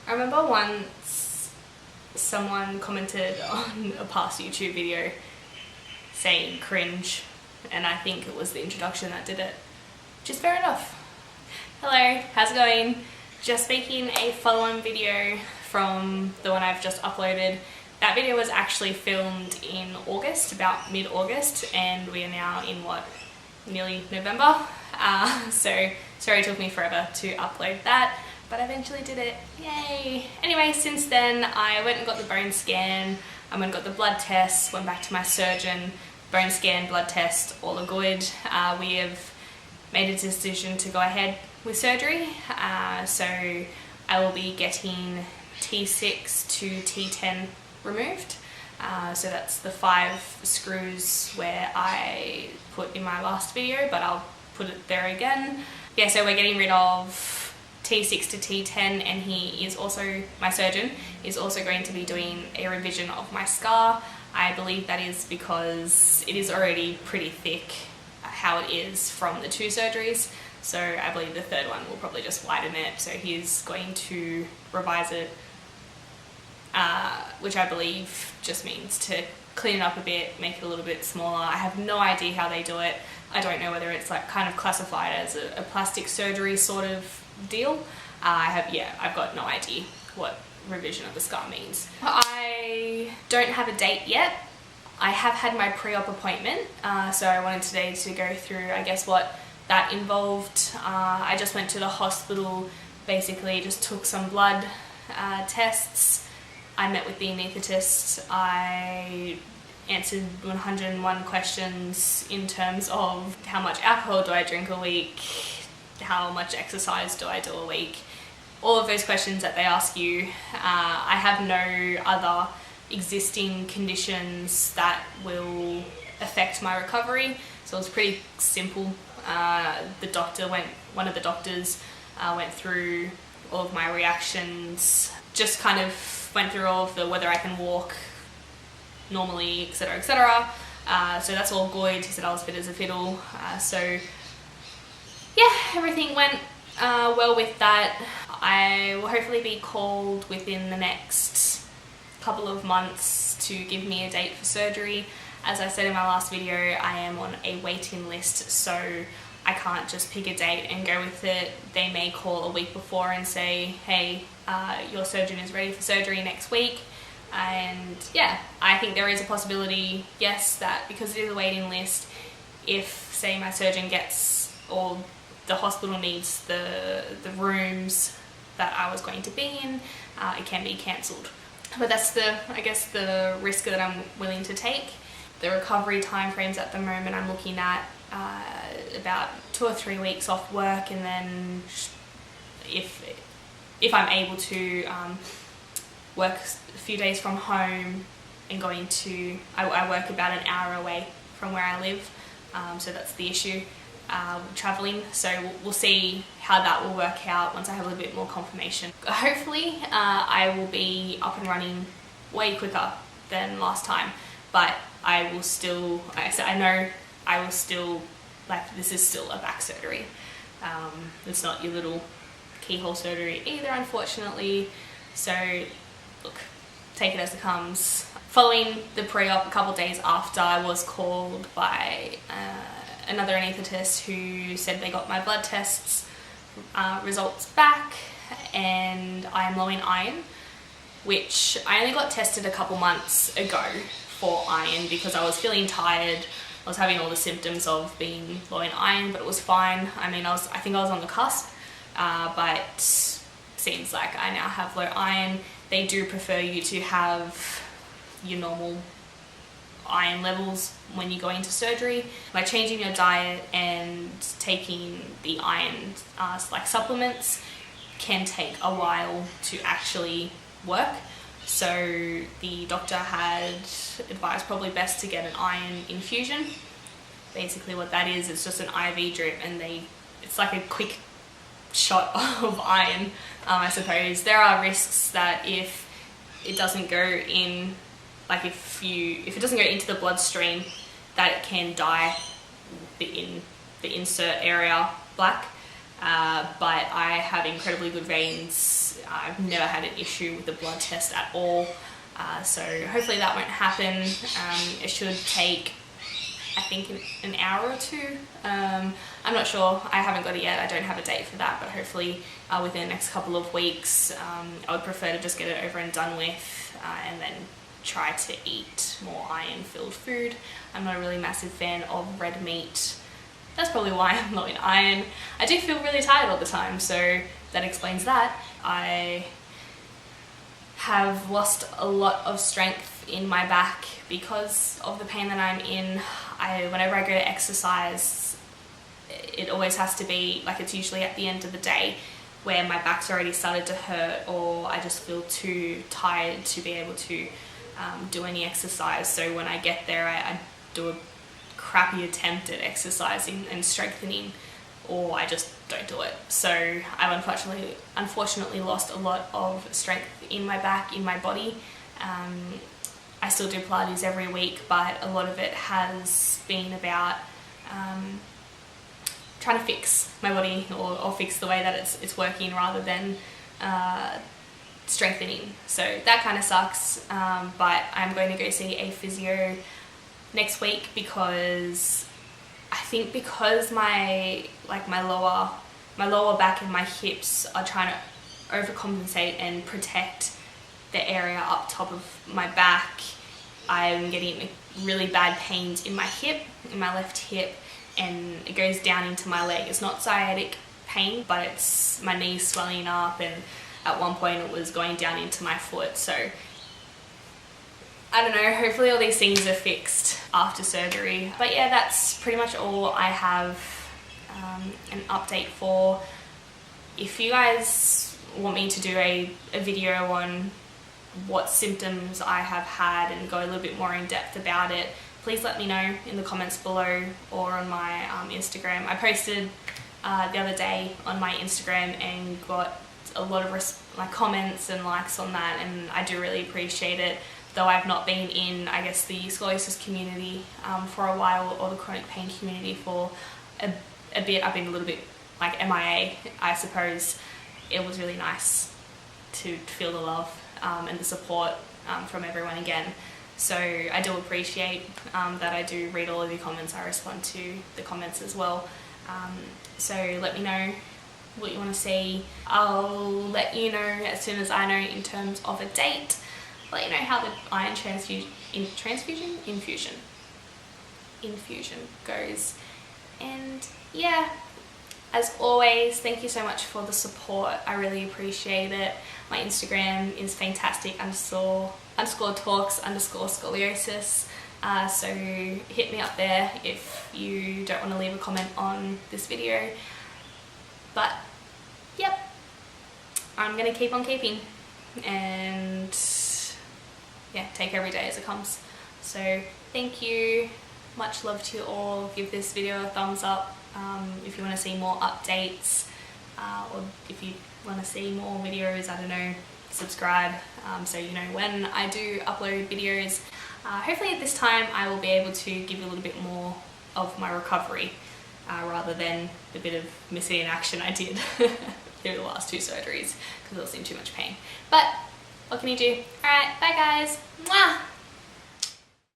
I remember once someone commented on a past YouTube video saying cringe, and I think it was the introduction that did it, which is fair enough. Hello, how's it going? Just making a follow-on video from the one I've just uploaded. That video was actually filmed in August, about mid-August, and we are now in nearly November. So sorry it took me forever to upload that, but I eventually did it. Yay! Anyway, since then I went and got the bone scan, I went and got the blood tests, went back to my surgeon, bone scan, blood test, all are good. We have made a decision to go ahead with surgery, so I will be getting T6 to T10 removed. So that's the 5 screws where I put in my last video, but I'll put it there again. Yeah, so we're getting rid of T6 to T10, and he is also, my surgeon, is also going to be doing a revision of my scar. I believe that is because it is already pretty thick how it is from the 2 surgeries. So I believe the 3rd one will probably just widen it. So he's going to revise it, which I believe just means to clean it up a bit, make it a little bit smaller. I have no idea how they do it. I don't know whether it's like kind of classified as a plastic surgery sort of deal. I've got no idea what revision of the scar means. I don't have a date yet. I have had my pre-op appointment, so I wanted today to go through, I guess, what that involved. I just went to the hospital, basically just took some blood tests. I met with the anaesthetist. I answered 101 questions in terms of how much alcohol do I drink a week, how much exercise do I do a week, all of those questions that they ask you. I have no other existing conditions that will affect my recovery, so it was pretty simple. One of the doctors went through all of my reactions, just kind of went through all of the whether I can walk normally, etc, etc. So that's all good. He said I was fit as a fiddle. So yeah, everything went well with that. I will hopefully be called within the next couple of months to give me a date for surgery. As I said in my last video, I am on a waiting list, so I can't just pick a date and go with it. They may call a week before and say, hey, your surgeon is ready for surgery next week. And yeah, I think there is a possibility, yes, that because it is a waiting list, if say my surgeon gets, or the hospital needs the rooms that I was going to be in, it can be cancelled. But that's I guess the risk that I'm willing to take. The recovery timeframes at the moment, I'm looking at about 2 or 3 weeks off work, and then if I'm able to work a few days from home and going to, I work about an hour away from where I live, so that's the issue, travelling. So we'll see how that will work out once I have a little bit more confirmation. Hopefully I will be up and running way quicker than last time, but I will still, I know I will still, like, this is still a back surgery. It's not your little keyhole surgery either, unfortunately. So look, take it as it comes. Following the pre-op, a couple of days after, I was called by another anaesthetist who said they got my blood tests results back, and I am low in iron, which I only got tested a couple months ago for iron because I was feeling tired. I was having all the symptoms of being low in iron, but it was fine. I mean, I think I was on the cusp, but seems like I now have low iron. They do prefer you to have your normal iron levels when you go into surgery. By changing your diet and taking the iron like supplements can take a while to actually work. So the doctor had advised probably best to get an iron infusion. Basically what that is, it's just an IV drip, and it's like a quick shot of iron, I suppose. There are risks that if it doesn't go in, like if it doesn't go into the bloodstream, that it can dye the insert area black. but I have incredibly good veins. I've never had an issue with the blood test at all, so hopefully that won't happen. It should take, I think, an hour or two. I'm not sure, I haven't got it yet, I don't have a date for that, but hopefully within the next couple of weeks. I would prefer to just get it over and done with, and then try to eat more iron-filled food. I'm not a really massive fan of red meat. That's probably why I'm low in iron. I do feel really tired all the time, so that explains that. I have lost a lot of strength in my back because of the pain that I'm in. Whenever I go to exercise, it always has to be, like, it's usually at the end of the day where my back's already started to hurt, or I just feel too tired to be able to do any exercise. So when I get there, I do a crappy attempt at exercising and strengthening, or I just don't do it. So I've unfortunately lost a lot of strength in my back, in my body. I still do Pilates every week, but a lot of it has been about trying to fix my body, or fix the way that it's working, rather than strengthening. So that kind of sucks, but I'm going to go see a physio next week, because I think because my lower back and my hips are trying to overcompensate and protect the area up top of my back, I'm getting really bad pains in my hip, in my left hip, and it goes down into my leg. It's not sciatic pain, but it's my knees swelling up, and at one point it was going down into my foot. So I don't know, hopefully all these things are fixed after surgery. But yeah, that's pretty much all I have an update for. If you guys want me to do a video on what symptoms I have had and go a little bit more in depth about it, please let me know in the comments below, or on my Instagram. I posted the other day on my Instagram and got a lot of comments and likes on that, and I do really appreciate it. Though I've not been in, I guess, the scoliosis community for a while, or the chronic pain community for a bit. I've been a little bit like MIA, I suppose. It was really nice to feel the love and the support from everyone again. So I do appreciate that. I do read all of your comments. I respond to the comments as well. So let me know what you want to see. I'll let you know as soon as I know in terms of a date. Let you know how the iron infusion goes. And yeah, as always, thank you so much for the support. I really appreciate it. My Instagram is Faintastic_talks_scoliosis. So hit me up there if you don't want to leave a comment on this video. But yep, I'm gonna keep on keeping, and yeah, take every day as it comes. So thank you, much love to you all. Give this video a thumbs up if you want to see more updates, or if you want to see more videos, I don't know, subscribe so you know when I do upload videos. Hopefully at this time I will be able to give you a little bit more of my recovery, rather than the bit of missing in action I did through the last 2 surgeries, because I was in too much pain. But what can you do? Alright, bye guys. Mwah!